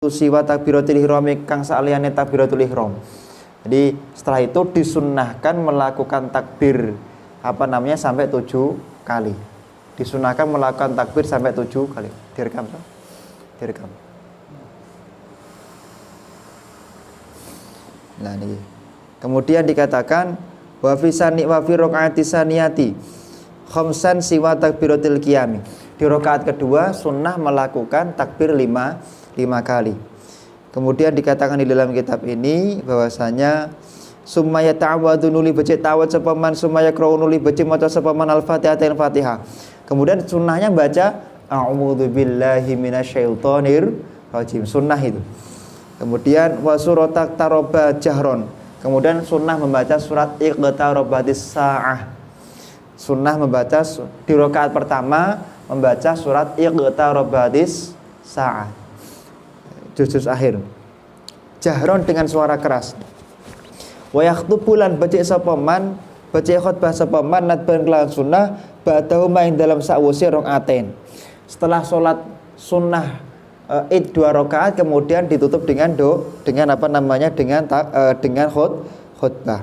siwa takbiratul ihram kang saliyane takbiratul ihram. Jadi setelah itu disunnahkan melakukan takbir sampai 7 kali. Disunahkan melakukan takbir sampai 7 kali. Direkam. Nah ini. Kemudian dikatakan wa fi rakaati saniyati khamsan siwa takbiratil qiyam. Di rakaat kedua sunnah melakukan takbir 5 kali. Kemudian dikatakan di dalam kitab ini bahwasanya sumaya ta'awadu nuli baca tawad sepaman sumaya qra'u nuli baca maca sepaman al-Fatihah dan Fatihah. Kemudian sunnahnya baca a'udzu billahi minasyaitonir rajim. Sunnah itu. Kemudian wa suratak taroba jahron. Kemudian sunnah membaca surat iqtarabatis saah. Sunnah membaca di rakaat pertama membaca surat iqtarabatis saah. Juz akhir. Jahron dengan suara keras. Wa yakhtubulan baca sapa man baca khutbah sapa man nadban kelawan sunnah ba'dahu main dalam sa'wuse rakaatain. Setelah salat sunnah id 2 rakaat kemudian ditutup dengan dengan khutbah.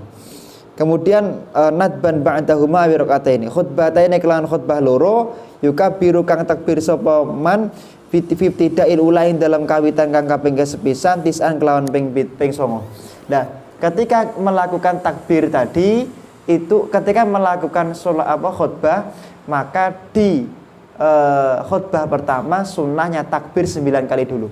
Kemudian nadban ba'dahuma wa rakaataini. Khutbataini kelawan khutbah loro yukabiru kang takbir sapa man fitida'il ulain dalam kawitan kang kaping kesepisan tisan kelawan ping 9. Nah, ketika melakukan takbir tadi itu ketika melakukan khutbah maka di khutbah pertama sunnahnya takbir 9 kali dulu.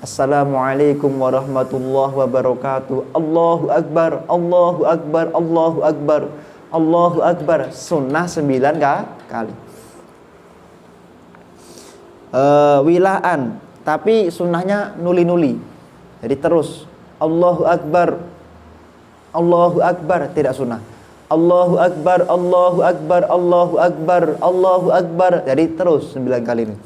Assalamualaikum warahmatullahi wabarakatuh. Allahu akbar, Allahu akbar, Allahu akbar, Allahu akbar. Sunnah 9 kali. Wilaan, tapi sunnahnya nuli-nuli. Jadi terus Allahu akbar, Allahu akbar, tidak sunnah. Allahu akbar, Allahu akbar, Allahu akbar, Allahu akbar. Jadi terus 9 kali ini.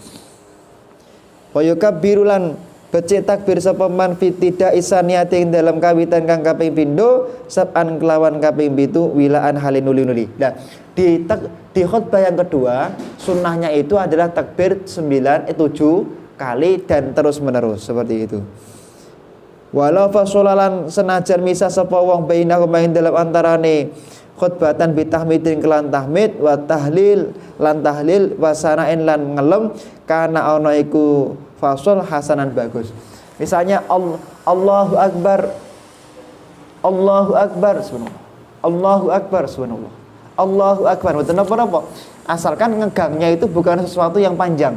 Wa yukabbirulan baca takbir sapa man fi tidak isaniyati dalam kawitan kang kaping pindho saban kelawan kaping 7 wilaan halin nuli-nuli. Nah, di khutbah yang kedua sunnahnya itu adalah takbir 7 kali dan terus menerus seperti itu. Walau fasolalan senajan misah sapa wong bainahu main dalam antarane khutbatan bitahmidin kelan tahmid wa tahlil lan tahlil wa sana'in lan ngelem kana ana iku fasol hasanan bagus. Misalnya Allahu akbar, Allahu akbar, subhanallah, Allahu akbar, subhanallah, Allahu akbar. Betul apa? Asalkan ngegangnya itu bukan sesuatu yang panjang.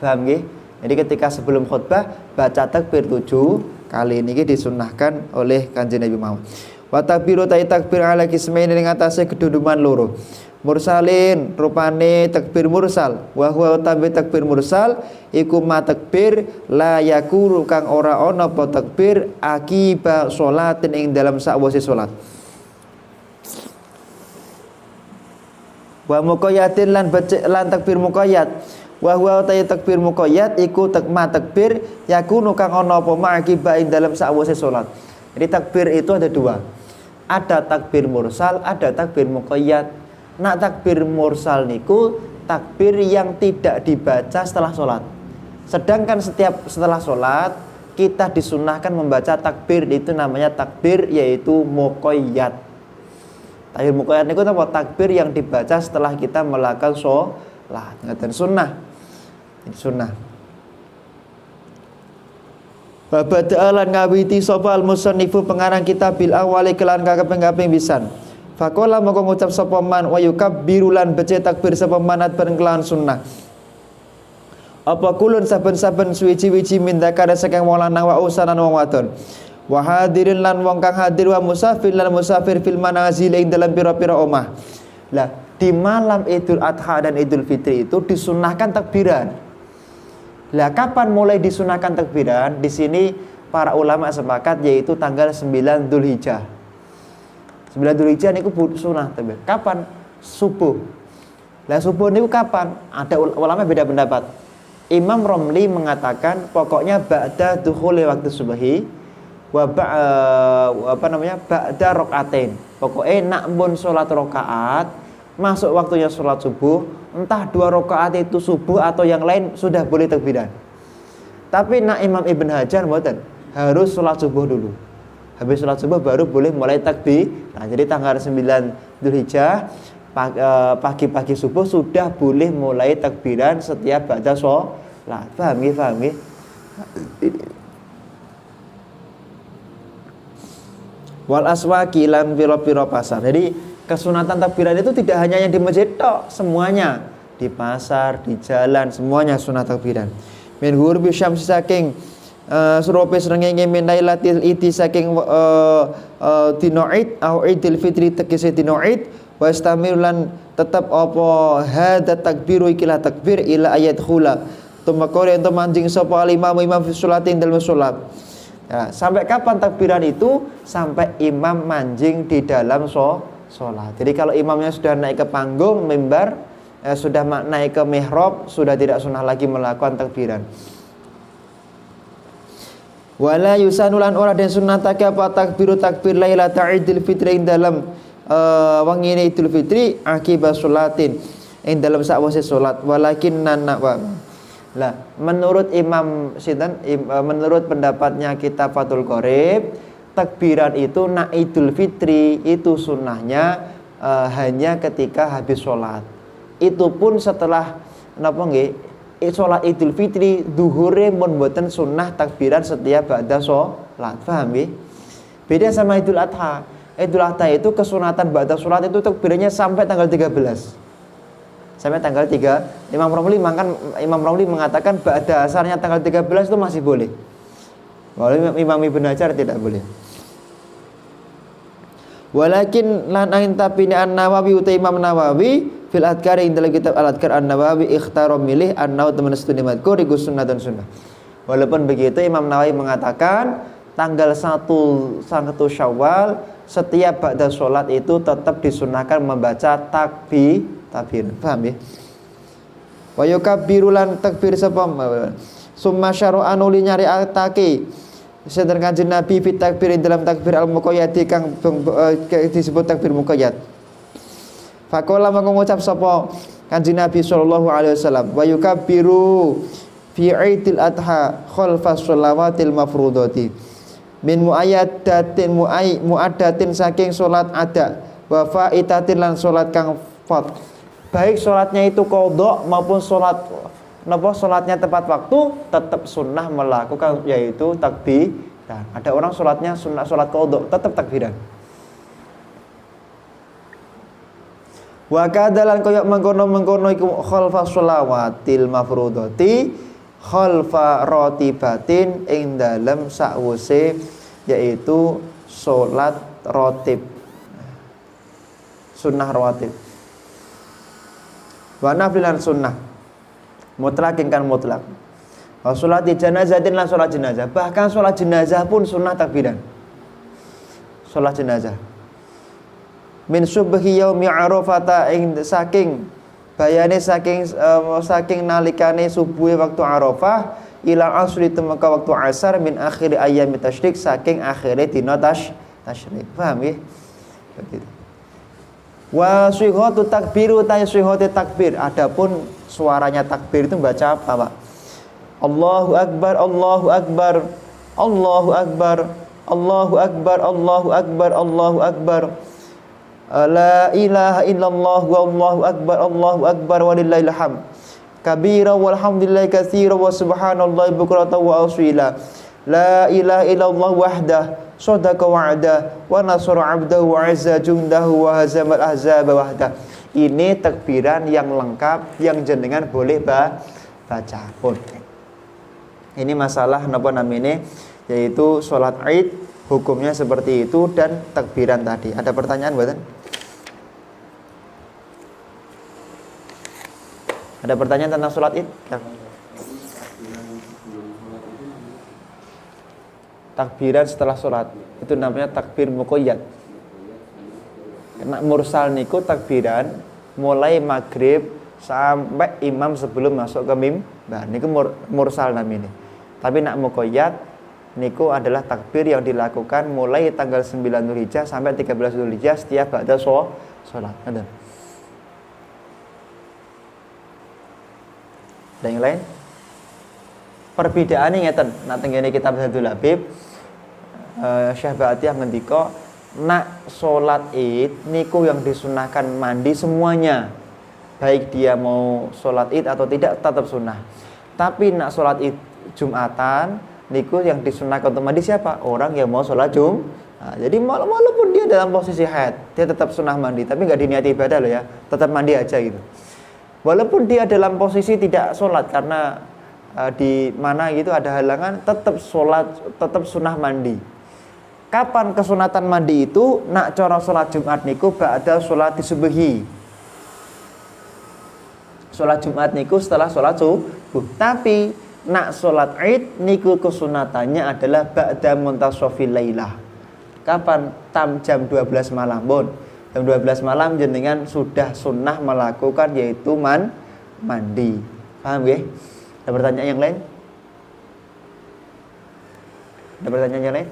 Paham nggih? Jadi ketika sebelum khutbah baca takbir 7 kali ini disunnahkan oleh Kanjeng Nabi Muhammad. Wa takbiru takbir ala kismain ing atase keduduman loro. Mursalin rupane takbir mursal wa huwa takbir mursal iku ma takbir la yakuru kang ora ana apa takbir akiba sholatin ing dalam sakwise salat. Wa muqayyatin lan takbir muqayyad wa huwa takbir muqayyad iku takbir yakunu kang ana apa ma akiba ing dalam sakwise salat. Jadi takbir itu ada 2. Ada takbir mursal, ada takbir muqayyad. Nak takbir mursal niku takbir yang tidak dibaca setelah sholat. Sedangkan setelah sholat kita disunahkan membaca takbir, itu namanya takbir yaitu muqayyad. Takbir muqayyad niku apa? Takbir yang dibaca setelah kita melakukan sholat. Ngaten sunnah. Ini sunnah. Babada'alan ngawiti sapa al-musannifu pengarang kitab bil awali kelan kaping pisan. Faqala moko ngucap sapa man wa yukabbiru lan baca takbir sapa manat bareng kelawan sunnah. Apa kulun saben-saben suwi-wiji mindakare saking wong lanang wa usanan wong wadon. Wa hadirin lan wong kang hadir wa musafir lan musafir fil manazil ing dalam pira-pira omah. Lah, di malam Idul Adha dan Idul Fitri itu disunahkan takbiran. Lah, kapan mulai disunahkan takbiran? Di sini para ulama sepakat yaitu tanggal 9 Dzulhijjah. 9 Dzulhijjah niku sunah takbir. Kapan? Subuh. Lah subuh niku kapan? Ada ulama beda pendapat. Imam Romli mengatakan pokoknya ba'da dukhuli waktu subuhi wa ba'da rakaatain. Pokoknya nak pun salat rakaat masuk waktunya salat subuh, entah 2 rakaat itu subuh atau yang lain sudah boleh takbiran. Tapi nak Imam Ibn Hajar mboten, harus sholat subuh dulu. Habis sholat subuh baru boleh mulai takbir. Nah, jadi tanggal 9 Dzulhijjah pagi-pagi subuh sudah boleh mulai takbiran setiap ba'da sholat. Paham ya? Wal aswaqi lan pira-pira pasar. Jadi kesunatan takbiran itu tidak hanya yang di masjid tok, semuanya. Di pasar, di jalan, semuanya sunat takbiran. Min hurbi syamsi saking surupe srengenge min lailatil iti saking dina Id au Idul Fitri tegese dina Id wa istamilan tetap apa hada takbiru ikilah takbir ila ayat khula tumakore ento manjing sapa imam fi sholatin dalam salat. Ya, sampai kapan takbiran itu? Sampai imam manjing di dalam sholat. Jadi kalau imamnya sudah naik ke panggung mimbar, sudah naik ke mihrab, sudah tidak sunnah lagi melakukan takbiran. Wala yusanulan ora den sunnatake apa takbiru takbir lailatul idul fitri ing dalam wangine idul fitri akibat sholatin ing dalam sakwise salat walakin nanawa. Lah menurut Imam Sinten menurut pendapatnya kitab Fathul Qorib, takbiran itu nak idul fitri itu sunnahnya hanya ketika habis sholat. Itu pun setelah napa nggih sholat idul fitri duhure mun mboten sunnah takbiran setiap ba'da sholat. Paham nggih? Beda sama Idul Adha. Idul Adha itu kesunatan ba'da sholat itu takbirannya sampai tanggal 13. Sampai tanggal 3. Imam Romli mengatakan ba'da asarnya tanggal 13 itu masih boleh. Walau Imam Ibn Hajar tidak boleh. Walakin lan angin tapi An-Nawawi uta Imam Nawawi fil adkar ing dalam kitab Al-Adkar An-Nawawi ikhtaro milih an-naw temen studi madkur iku sunnatun sunnah. Walaupun begitu Imam Nawawi mengatakan tanggal 1 Syawal setiap ba'da sholat itu tetap disunahkan membaca takbir. Paham ya? Wa yukabbiru lan takbir sapa summa syara'an uli nyari atake sedher Kanjeng Nabi fi takbir dalam takbir al-muqayyad kang disebut takbir muqayyad. Faqala mengucap sapa Kanjeng Nabi sallallahu alaihi wasallam wa yukabbiru fi Idul Adha khalfas shalawatil mafrudati min muayyadatin saking salat ada wa faitatin lan salat kang fard. Baik sholatnya itu qadha maupun sholatnya tepat waktu tetap sunnah melakukan yaitu takbir. Dan ada orang sholatnya sunnah sholat qadha tetap takbiran. Wa kadalan koyok mengkono iku khalfa sholawatil mafrudati khalfa ratibatin ing dalem sakwuse yaitu sholat rotib. Sunnah rawatib. Wa nafilan sunnah mutlak ingkang mutlak. Wa sholati janazatin lan sholat jenazah. Bahkan sholat jenazah pun sunnah takbiran. Sholat jenazah. Min subhi yaumi Arafah ing saking bayane saking nalikane subuhe waktu Arafah ila asri temeka waktu asar min akhir ayyami tasyrik saking akhire dina tasyrik. Paham nggih? Begitu. Wa shihatu takbiru ta shihatu takbir. Adapun suaranya takbir itu baca apa, Pak? Allahu akbar, Allahu akbar, Allahu akbar, Allahu akbar, Allahu akbar, Allahu akbar. La ilaha illallah wallahu akbar walillahil hamd. Kabira walhamdulillahi katsira wa subhanallahi bukratan wa asila. La ilaha illallah wahdah sadaqa wa'dah wa nasara 'abdahu wa 'azza jundahu wa hazamal ahzaba wahdah. Ini takbiran yang lengkap yang jenengan boleh baca pun. Ini masalah napa namanya yaitu salat Id hukumnya seperti itu dan takbiran tadi. Ada pertanyaan mboten? Ada pertanyaan tentang salat Id? Takbiran setelah sholat itu namanya takbir muqayyad. Karena mursal niku takbiran mulai maghrib sampai imam sebelum masuk ke mimbar niku mursal namanya. Tapi nak muqayyad niku adalah takbir yang dilakukan mulai tanggal 9 Dzulhijjah sampai 13 Dzulhijjah setiap ba'da sholat. Ada yang lain? Perbedaane ngeten, nak tengene kitab Zadul Habib Syekh Ba'atiyah ngendika nak sholat id niku yang disunahkan mandi semuanya. Baik dia mau sholat id atau tidak tetap sunnah. Tapi nak sholat id Jumatan niku yang disunahkan untuk mandi siapa? Orang yang mau sholat Nah, jadi walaupun dia dalam posisi haid, dia tetap sunnah mandi, tapi nggak diniati ibadah loh ya, tetap mandi aja gitu. Walaupun dia dalam posisi tidak sholat karena di mana gitu ada halangan, tetap sholat, tetap sunnah mandi. Kapan kesunatan mandi itu? Nak cara sholat Jumat niku ba'da sholat subuhi. Sholat Jumat niku setelah sholat subuh. Tapi nak sholat id niku kesunatannya adalah ba'da muntasofil lailah. Kapan? Jam 12 malam pun. Jam 12 malam jenengan sudah sunnah melakukan yaitu mandi. Paham ya? Ada pertanyaan yang lain? Ada pertanyaan yang lain?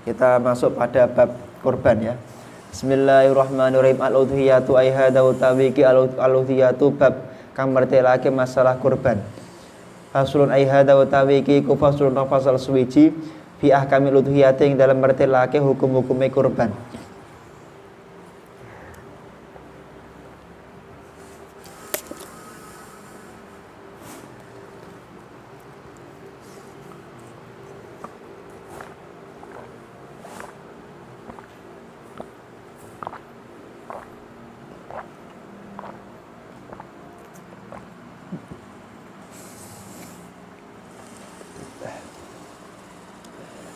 Kita masuk pada bab kurban ya. Bismillahirrahmanirrahim. Al-udhiyatu aihada utawiki al-udhiyatu bab kang mertelake masalah kurban. Faslun aihada utawiki ku faslun fasal suwiji fi ahkamil udhiyati ing dalam mertelake hukum-hukume kurban.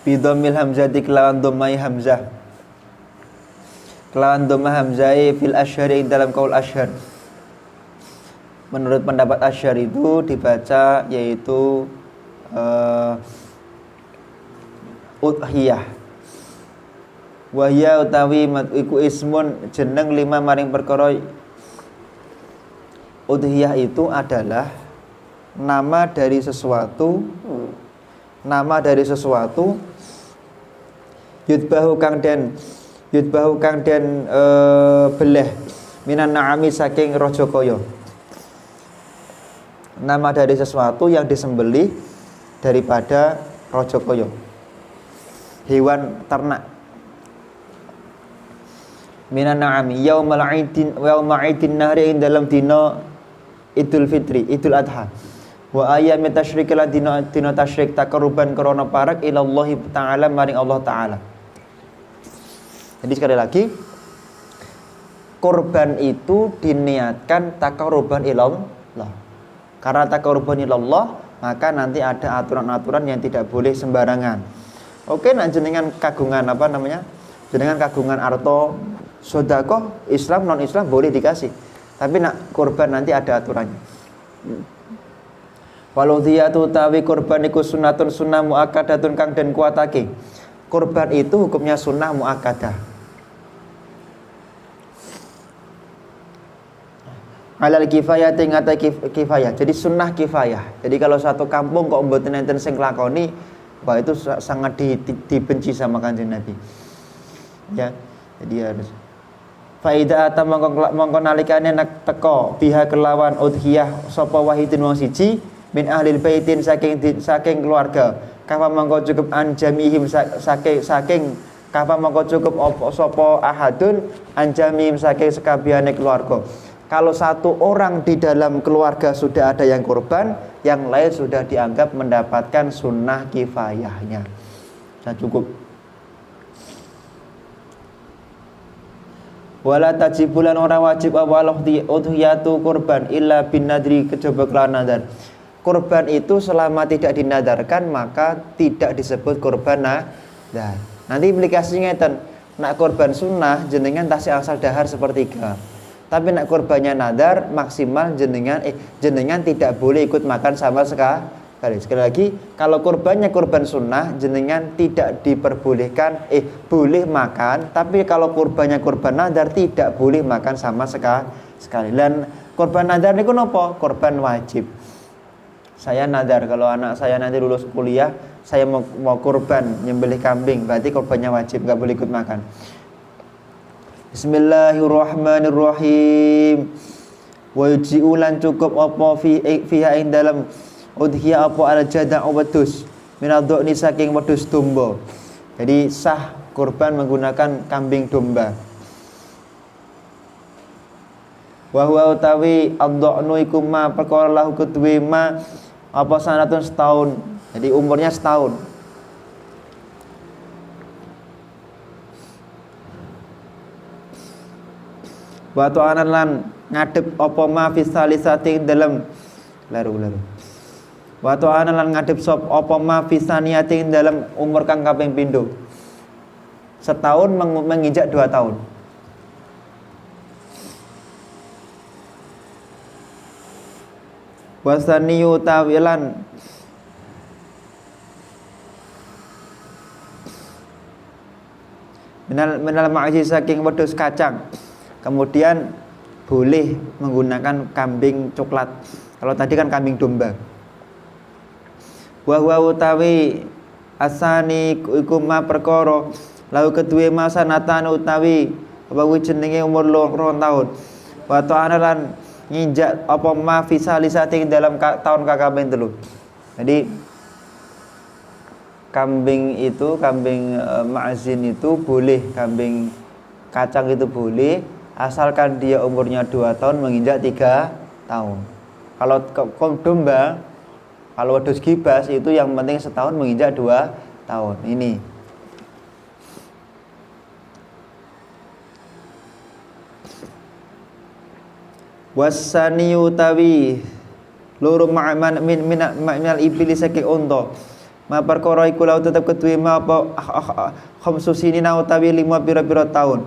Bidomil hamzati kelawan domai hamzah, kelawan domah hamzai fil asyhari dalam kaul asyhar. Menurut pendapat asyhar itu dibaca yaitu udhiyah. Wahya utawi iku ismun jeneng lima maring perkara. Udhiyah itu adalah nama dari sesuatu, yudbahu kang den beleh minan na'ami saking raja kaya. Nama dari sesuatu yang disembelih daripada raja kaya, hewan ternak. Minan na'ami yaumul aidin nahri ing dalam dina Idul Fitri, Idul Adha. Wa ayyamit tasyrik lan dina tasyrik taqarruban krana parek ilallahi ta'ala maring Allah taala. Jadi sekali lagi, kurban itu diniatkan taqarruban ilallah. Karena taqarruban ilallah, maka nanti ada aturan-aturan yang tidak boleh sembarangan. Oke, nah jenengan kagungan apa namanya? Jenengan kagungan arto sedekah Islam non Islam boleh dikasih. Tapi nak kurban nanti ada aturannya. Walau diyatu tawi kurban iku sunnatun sunnah muakkadatun kang den kuatake. Kurban itu hukumnya sunnah muakkadah. Alal kifayah tingata kifayah. Jadi sunnah kifayah. Jadi kalau satu kampung kok mboten enten sing nglakoni, wah itu sangat dibenci sama Kanjeng Nabi. Ya. Jadi harus faida ata mongko nalikane nak teko biha kelawan udhiyah sapa wahidin wong siji min ahlil baitin saking keluarga. Kafa mongko cukup anjamihim saking kafa mongko cukup apa sapa ahadun anjamihim saking sekabehane keluarga. Kalau satu orang di dalam keluarga sudah ada yang kurban, yang lain sudah dianggap mendapatkan sunnah kifayahnya. Sudah cukup. Wala tajibulan orang wajib awal udhiyatu kurban illa bin nadri kejaba kelawan nadar. Kurban itu selama tidak dinadarkan maka tidak disebut kurban nadar. Nanti implikasinya ngeten, nak kurban sunnah jenengan tasih asal dahar sepertiga. Tapi nak kurbannya nadar maksimal jenengan tidak boleh ikut makan sama sekali. Sekali lagi, kalau kurbannya kurban sunnah jenengan tidak diperbolehkan boleh makan, tapi kalau kurbannya kurban nadar tidak boleh makan sama sekali. Dan kurban nadar niku napa? Kurban wajib. Saya nadar kalau anak saya nanti lulus kuliah saya mau kurban nyembelih kambing, berarti kurbannya wajib, nggak boleh ikut makan. Bismillahirrahmanirrahim. Wa yuji'ulan cukup apa fiha ing dalam udhiyah apa al jada'u wedhus minadhoni saking wedhus domba. Jadi sah kurban menggunakan kambing domba. Wa huwa utawi ad-dha'nu iku ma perkara lahu kedue ma apa sanatun setahun. Jadi umurnya setahun. Wa ta'anan lan ngadep apa ma fi salisati dalam laru. Wa ta'anan lan ngadep sop apa ma fi saniyati dalam umur kang kaping pindho. Setahun menginjak 2 tahun. Wasaniyu tawilan minal ma'ji saking wedhus kacang. Kemudian boleh menggunakan kambing coklat. Kalau tadi kan kambing domba. Wa huwa utawi asani iku ma perkara lalu kedue masa natan utawi apa jenenge umur 2 tahun. Wa ta'ala lan nginjak apa ma fi salisati dalam tahun kakabeng telu. Jadi kambing itu ma'zin itu boleh, kambing kacang itu boleh asalkan dia umurnya 2 tahun menginjak 3 tahun. Kalau domba, kalau wedhus gibas itu yang penting setahun menginjak 2 tahun. Ini wasani utawi loro ma'man minal iblis saking unta. Ma perkara iku lau tetep kedue ma apa khamsusini na utawi 5 pira-pira tahun.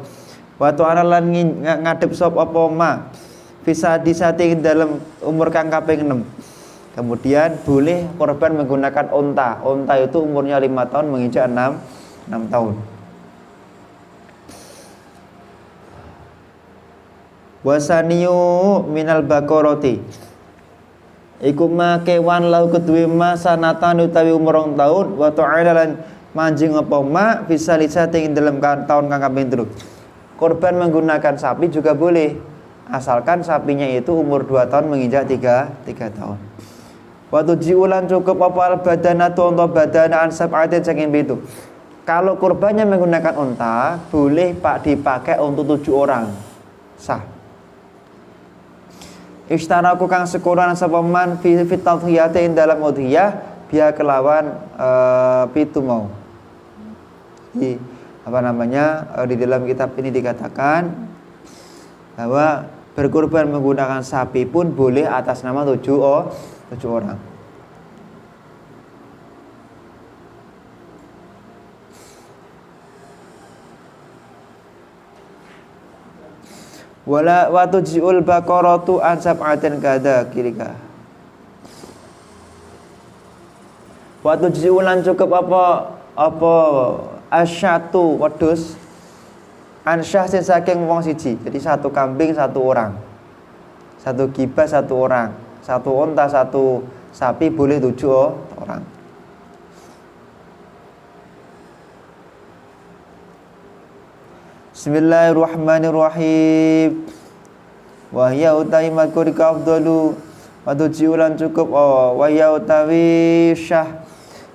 Wa ta'ala lan ngadep sop apa ma bisa disati dalam umur kang kaping 6. Kemudian boleh korban menggunakan unta. Unta itu umurnya 5 tahun menginjak 6 tahun. Wasaniyu minal baqarati iku ma kewan lau kedue ma sanatan utawi umur 2 tahun. Wa ta'ala lan manjing apa ma bisa lisati dalam tahun kang kaping 3. Korban menggunakan sapi juga boleh asalkan sapinya itu umur 2 tahun menginjak 3 tahun. Waktu jiulan cukup apa al badanatu untuk badanaan sab'atin saking itu. Kalau korbannya menggunakan unta boleh dipakai untuk 7 orang. Sah. Ishtaraku kang sekuran sapa man fi tadhiyatin dalam udhiyah biya kelawan pitu mau. Di dalam kitab ini dikatakan bahwa berkorban menggunakan sapi pun boleh atas nama 7 orang. Wala wa tujul baqaratu an sab'atin kada kirika. Wa tujulan cukup apa asyatu wedhus ansyah sing saking wong siji. Jadi 1 kambing 1 orang, 1 gibas 1 orang, 1 unta 1 sapi boleh 7 orang. Bismillahirrahmanirrahim. Wa hiya utawi makurika afdalu wa tujulan cukup wa hiya utawi syah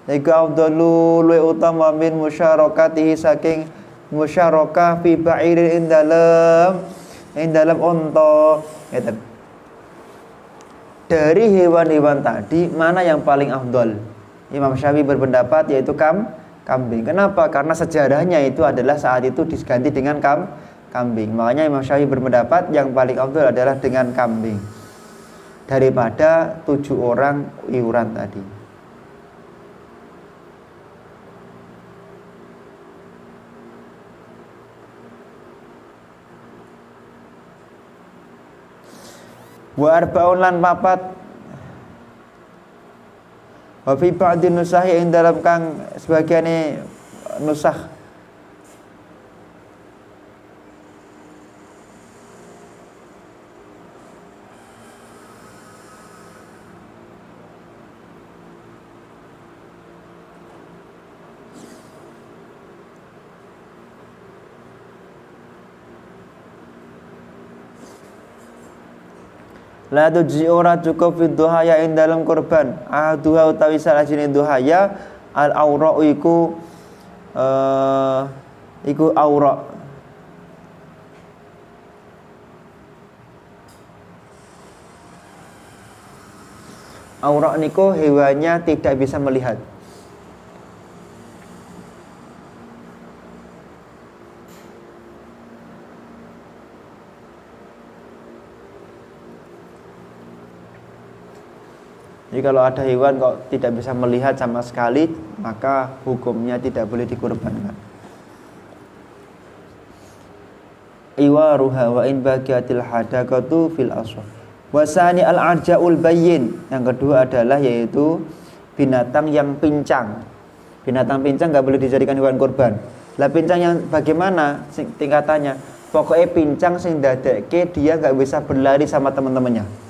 iku afdalu luwih utama min musyarakatihi saking musyarakah fi ba'irin ing dalam unta. Ngeten. Dari hewan-hewan tadi mana yang paling afdal? Imam Syafi'i berpendapat yaitu kambing. Kenapa? Karena sejarahnya itu adalah saat itu diganti dengan kambing. Makanya Imam Syafi'i berpendapat yang paling afdal adalah dengan kambing daripada 7 orang iuran tadi. Wa arba'un lan 4 wa fi ba'di nusah ing dalam kang sebagiane nusah La tuji ora cukup fi duhaya ing dalam kurban. Aduha utawi salah jine duhaya al aura iku aura. Aura niku hewannya tidak bisa melihat. Jadi kalau ada hewan kok tidak bisa melihat sama sekali, maka hukumnya tidak boleh dikurbankan. Iwaruha wa in baqiyatil hadaqatu fil aswaq. Wasani al-arja'ul bayyin. Yang kedua adalah yaitu binatang yang pincang. Binatang pincang nggak boleh dijadikan hewan kurban. Lah pincang yang bagaimana tingkatannya? Pokoknya pincang sing dadekke dia nggak bisa berlari sama teman-temannya.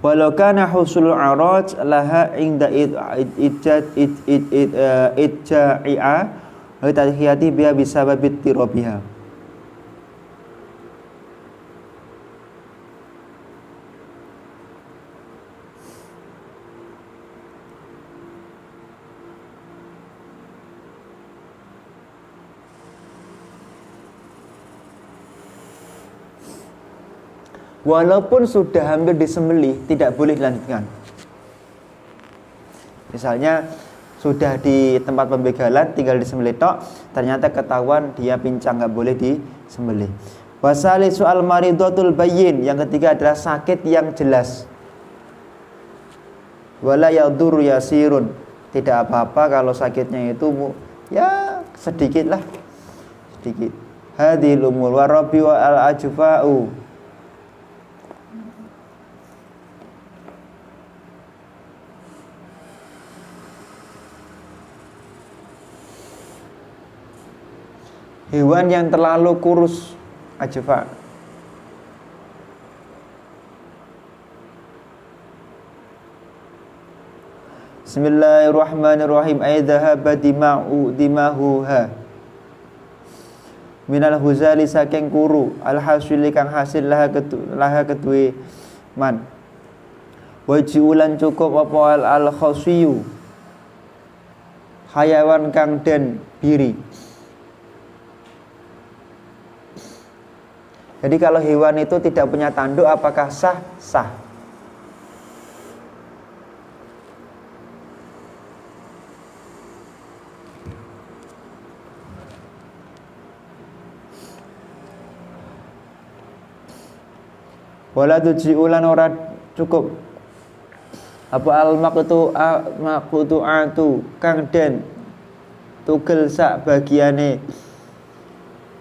Walau kana husul araj laha inda idja'i'a wa tadhiyati biha bisababit tirabiha. Walaupun sudah hampir disembelih, tidak boleh dilanjutkan. Misalnya sudah di tempat pembegalan, tinggal disembelih tok, ternyata ketahuan dia pincang, nggak boleh disembelih. Wasali soal maridatul bayyin, yang ketiga adalah sakit yang jelas. Wala yadur yasirun, tidak apa-apa kalau sakitnya itu ya sedikit lah, sedikit. Hadhil umur warabi wa al ajfa'u. Hewan yang terlalu kurus, ajfa. Bismillahirrahmanirrahim. Aidhahaba dimahuha minal huzali saking kuru alhasili kang hasil laha kedue man. Wajiulan cukup apa al khasiyu hayawan kang den biri. Jadi kalau hewan itu tidak punya tanduk, apakah sah? Sah. Wala tujiulan ora cukup apa al-maqtu'atu kang den tugel sak bagiane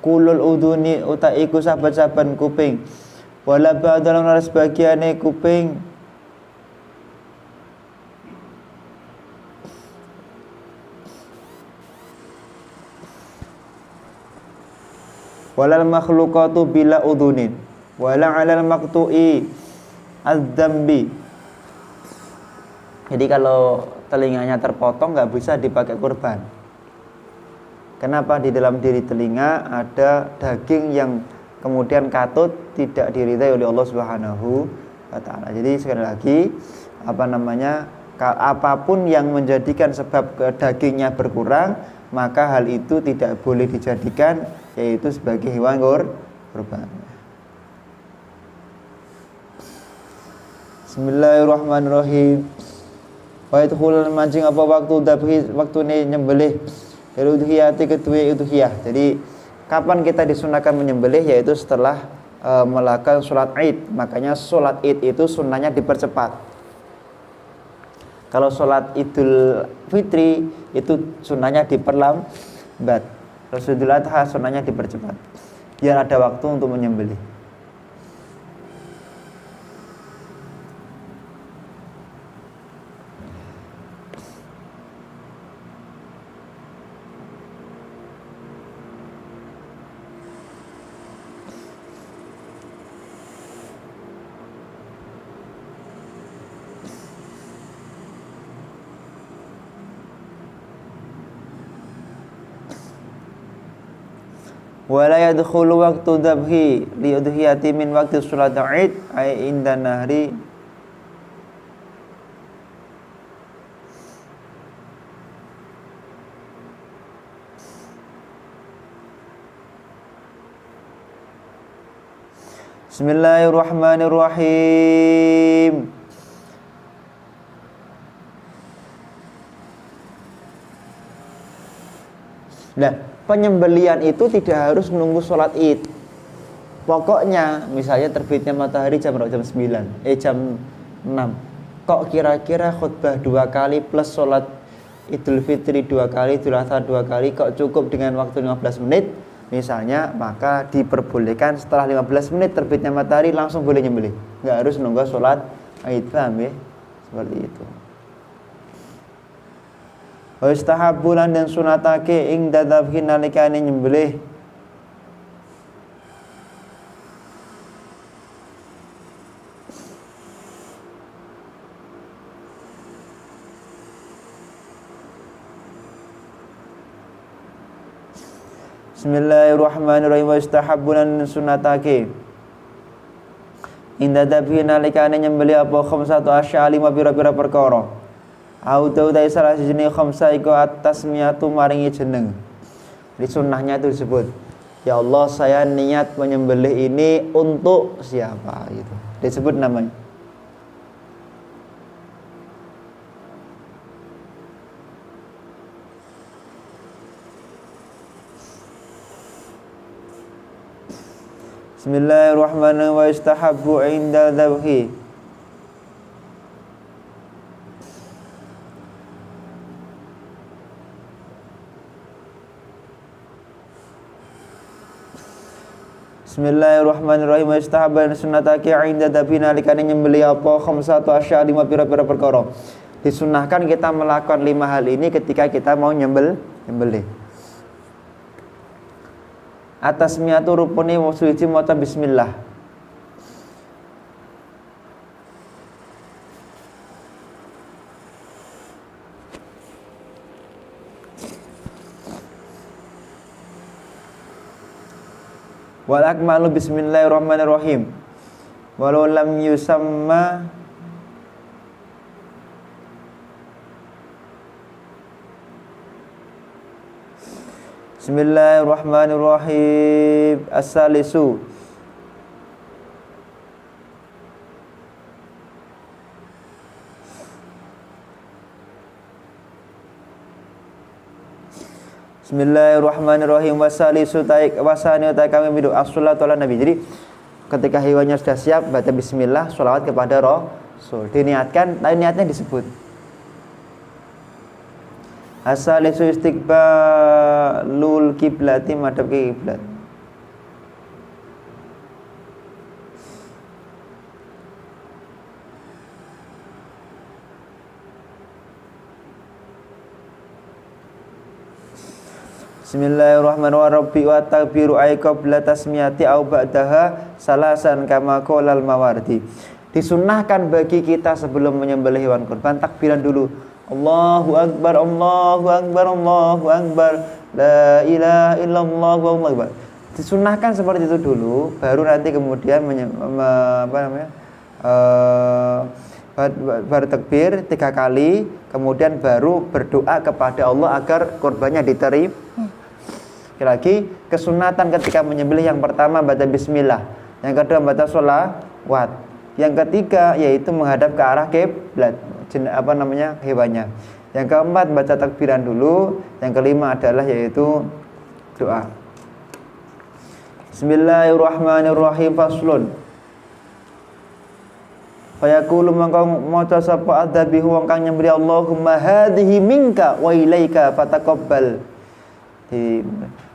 kulul uduni uta iku saben-saben kuping. Wala ba'dalan ora sebagiane kuping. Walal makhluqatu bila udunin. Wala 'alal maqtu'i az-dzambi. Jadi kalau telinganya terpotong nggak bisa dipakai kurban. Kenapa? Di dalam diri telinga ada daging yang kemudian katut tidak diridai oleh Allah Subhanahu wa taala. Jadi sekali lagi apapun yang menjadikan sebab dagingnya berkurang, maka hal itu tidak boleh dijadikan yaitu sebagai hewan kurban. Bismillahirrahmanirrahim. Wa idkhulul mancing apa waktu ini nyembelih udhiyati kedua udhiyah. Jadi kapan kita disunahkan menyembelih, yaitu setelah melakukan sholat id. Makanya sholat id itu sunnahnya dipercepat. Kalau sholat idul fitri itu sunnahnya diperlambat. Kalau idul adha sunnahnya dipercepat, biar ada waktu untuk menyembelih. Wa la yadkhulu waqtu dzabhi li udhiyati min waqti sholat Id ay inda nahri. Bismillahirrahmanirrahim. Nah, penyembelian itu tidak harus menunggu sholat Id. Pokoknya misalnya terbitnya matahari jam 9, jam 6. Kok kira-kira khutbah 2 kali plus sholat Idul Fitri 2 kali, Idul Adha 2 kali, kok cukup dengan waktu 15 menit? Misalnya, maka diperbolehkan setelah 15 menit terbitnya matahari langsung boleh nyembelih. Nggak harus nunggu sholat Id, paham ya? Seperti itu. Wa istahabbulan dan sunatake ing dadabhi nalikane nyembelih. Bismillahirrahmanirrahim. Wa istahabbulan sunatake ing dadabhi nalikane nyembelih apa khamsatu asya 5 pira-pira perkara. Auto dari salah sejenis khamsa iku atas miatu maringi jeneng. Di sunnahnya itu disebut, ya Allah saya niat menyembelih ini untuk siapa gitu. Disebut namanya. Bismillahirrahmanirrahim. Wa istahabbu inda dzabhi. Bismillahirrahmanirrahim. Wa istahabban sunnatake inda dzabhi nalikane nyembelih apa khamsatu asya 5 pira-pira perkara. Disunahkan kita melakukan 5 hal ini ketika kita mau nyembelih. Atas miatu rupune suci maca bismillah. Wal akmalu bismillahirrahmanirrahim. Walau lam yusamma Bismillahirrahmanirrahim. As-salisu Bismillahirrahmanirrahim. Wasalisu taik wasani taik kami bidu as-sholatu ala nabi. Jadi ketika hewannya sudah siap baca bismillah, sholawat kepada Rasul. Diniatkan, tapi niatnya disebut. As-salisu istiqbalul kiblati, madhab ke kiblat. Bismillahirrahmanirrahim. Wa takbiru ay qabla tasmiyati au ba'daha salasan kama qolal mawardi. Disunnahkan bagi kita sebelum menyembelih hewan kurban takbiran dulu. Allahu akbar, Allahu akbar, Allahu akbar, la ilaha illallah, Allahu akbar. Disunnahkan seperti itu dulu, baru nanti kemudian bertakbir 3 kali, kemudian baru berdoa kepada Allah agar kurbannya diterima. Lagi kesunatan ketika menyembelih, yang pertama baca bismillah, yang kedua baca sholawat, yang ketiga yaitu menghadap ke arah kiblat hewannya, yang keempat baca takbiran dulu, yang kelima adalah yaitu doa. Bismillahirrahmanirrahim. Faslun. Fayaqulu mangka maca sapa adzabihu wong kang nyembelih Allahumma hadhihi minka wa ilaika fataqabbal.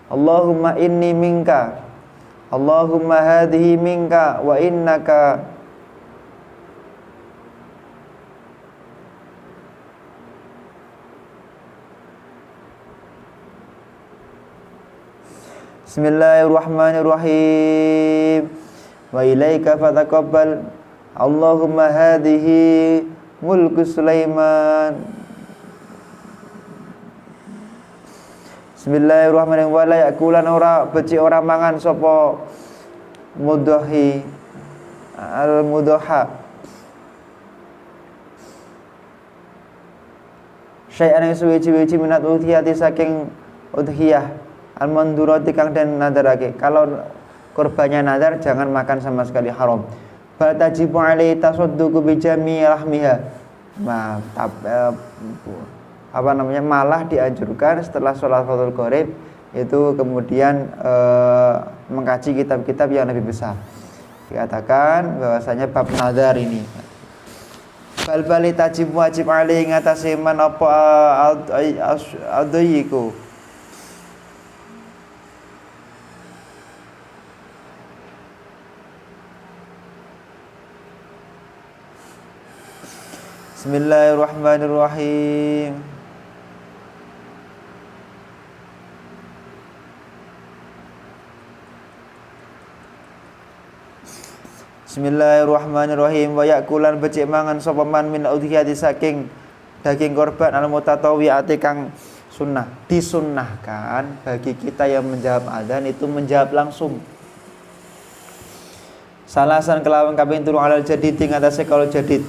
Allahumma inni minka, Allahumma hadhihi minka wa innaka Bismillahirrahmanirrahim. Wa ilaika fataqabbal. Allahumma hadhihi mulku Sulaiman. Bismillahirrahmanirrahim. Wala yakulan ora becik ora mangan sapa mudhahi al mudhaha syai'an yang suwi-suwi minat udhiyati saking udhiyah al mandurati kang den nadarake. Kalau kurbannya nadar jangan makan sama sekali, haram. Bal tajibu alaihi tasadduqu bi jami' lahmiha. Malah dianjurkan setelah sholat Fardhu Qorib itu kemudian mengkaji kitab-kitab yang lebih besar. Dikatakan bahwasanya bab nadar ini bal tajib wajib alaihi ngatasi man apa adyiku. Bismillahirrahmanirrahim. Bismillahirrahmanirrahim. Wa yakulan becik mangan sapa man min udhiyati saking daging korban al mutatawwi'ati kang sunnah. Disunnahkan bagi kita yang menjawab adzan itu menjawab langsung. Salasan kelawan kaping 3 alal jadid ing atase kalau jadid.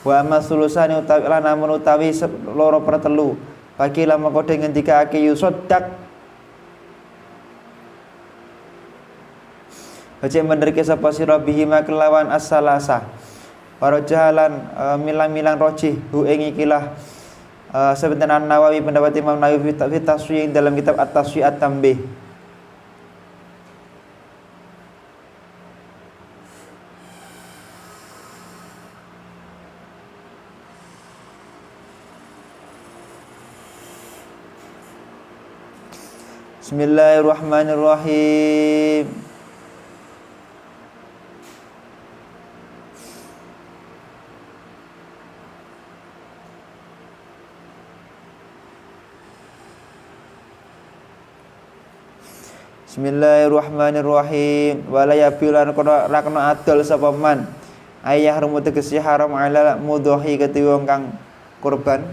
Wa masulusani utawi lan namun utawi 2/3 bagi lama kode ngendikake yusaddak Bacik menderke sapa sira bihi kelawan as-salasa para jalan milang-milang rojih hu ing ikilah sebenarnya Nawawi pendapat Imam Nawawi fi taswiyah dalam kitab At-Taswiyah At-Tambih. Bismillahirrahmanirrahim. Bismillahirrahmanirrahim. Wala yabilan rakna adol sapa man ayah rumu tegesi haram ala mudhahi ketiwong kang kurban.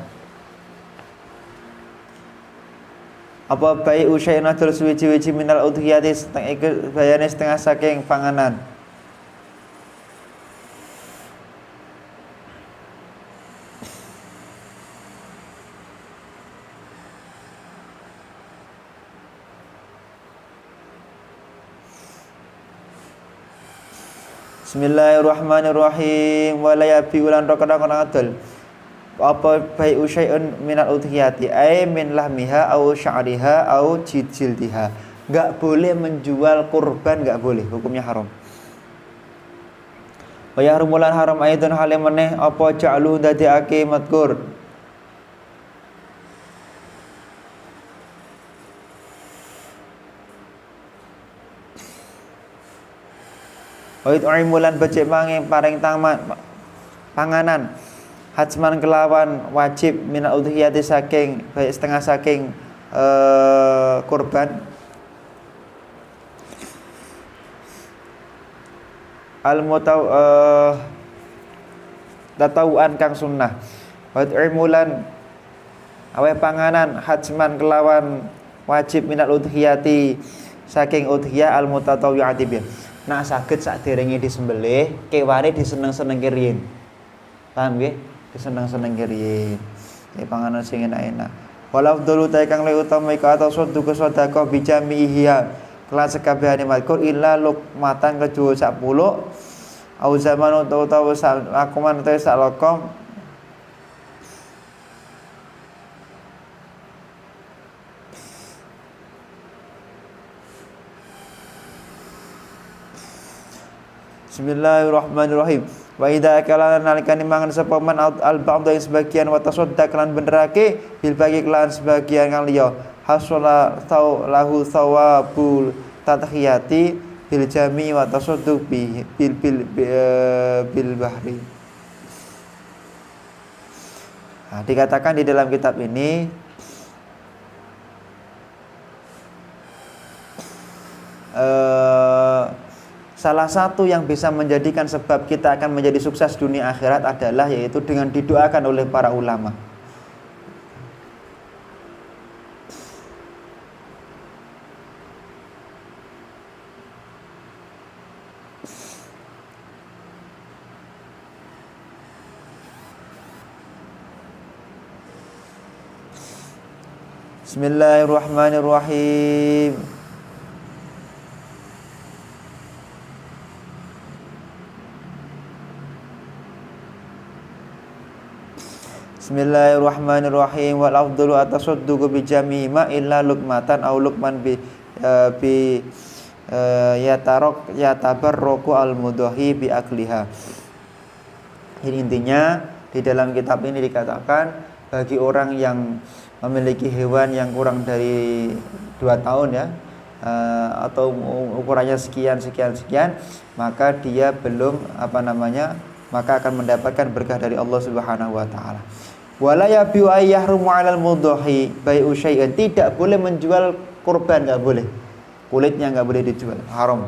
Apa bayi usai nadul suwi-wiji minal udhiyati bayane setengah saking panganan. Bismillahirrahmanirrahim. Wala yabi ulan rokadang adul apa bayi usyai'un minal udhiyati ay min lahmiha au sya'riha au jildiha. Enggak boleh menjual kurban, enggak boleh, hukumnya haram. Wa yahrumulan haram aidun hale meneh apa ja'lu dadekake madkur wa it'imulan becik manging paring panganan hajman kelawan wajib minal udhiyati saking baik setengah saking kurban tatawuan kang sunnah wa imulan awe panganan hajman kelawan wajib minal udhiyati saking udhiyah al mutatawwi'ati bi. Nah saged saderenge disembelih kewane diseneng-senengke riyin. Paham nggih? Diseneng-senengke riyin. Panganan sing enak-enak. Walau dulu ta kang luwih utama iku atau sedekah sedekah bijamihiya kelas sekabehane mazkur illa lukmatan kejual sak puluh au zaman utawa sak akuman utawa sak lokom Bismillahirrahmanirrahim. Wa idza akala nalikane mangan sapa man al ba'd sebagian wa tasaddaq lan benerake bil bagi kelan sebagian kang liya hasala lahu thawabul tadhiyati bil jami wa tasadduq bil bahri. Nah, dikatakan di dalam kitab ini salah satu yang bisa menjadikan sebab kita akan menjadi sukses dunia akhirat adalah yaitu dengan didoakan oleh para ulama. Bismillahirrahmanirrahim. Bismillahirrahmanirrahim. Wal afdalu atasadduqu bi jami'i ma illa luqmatan aw luqman bi yatabarraku al mudahi bi akliha. Ini intinya di dalam kitab ini dikatakan bagi orang yang memiliki hewan yang kurang dari 2 tahun ya, atau ukurannya sekian, maka dia belum maka akan mendapatkan berkah dari Allah Subhanahu wa taala. Wala yabiu ayyahrumu 'alal mudhahi bai'u syai'an, tidak boleh menjual kurban, enggak boleh. Kulitnya enggak boleh dijual, haram.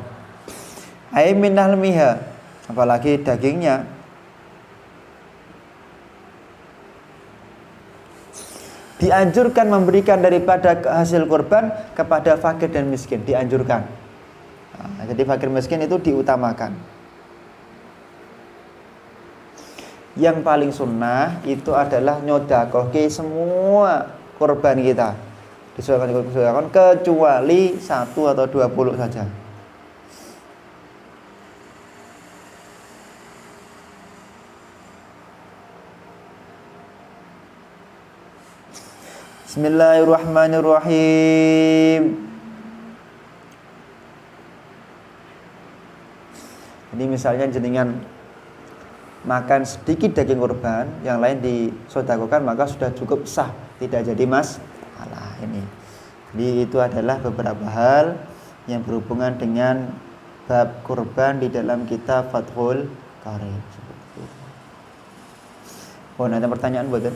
Ay min lahmiha, apalagi dagingnya. Dianjurkan memberikan daripada hasil kurban kepada fakir dan miskin, dianjurkan. Nah, jadi fakir miskin itu diutamakan. Yang paling sunnah itu adalah nyodakoh semua kurban kita, disedekahkan kecuali 1 atau 20 saja. Bismillahirrahmanirrahim. Jadi misalnya jenengan makan sedikit daging kurban, yang lain disedekahkan, maka sudah cukup sah, tidak jadi masalah ini. Jadi itu adalah beberapa hal yang berhubungan dengan bab kurban di dalam kitab Fathul Qarib. Oh, ada pertanyaan buatan?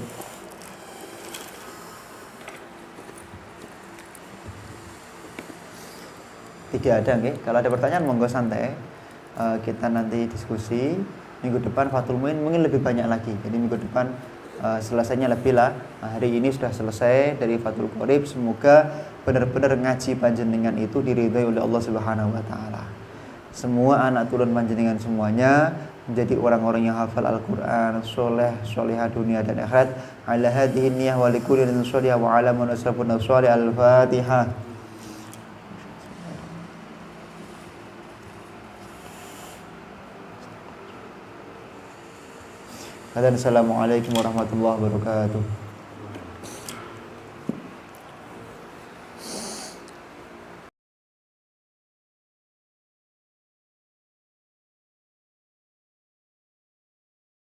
Tidak ada, okay? Kalau ada pertanyaan monggo santai. Kita nanti diskusi. Minggu depan Fathul Muin mungkin lebih banyak lagi. Jadi minggu depan selesainya lebih lah. Hari ini sudah selesai dari Fathul Qarib. Semoga benar-benar ngaji panjenengan itu diridhai oleh Allah Subhanahu wa taala. Semua anak turun panjenengan semuanya menjadi orang-orang yang hafal Al-Qur'an, solehah dunia dan akhirat. Ala hadhihi niyyah wa likulli sholihah wa ala man asabuna sholih. Al-Fatihah. Assalamualaikum warahmatullahi wabarakatuh.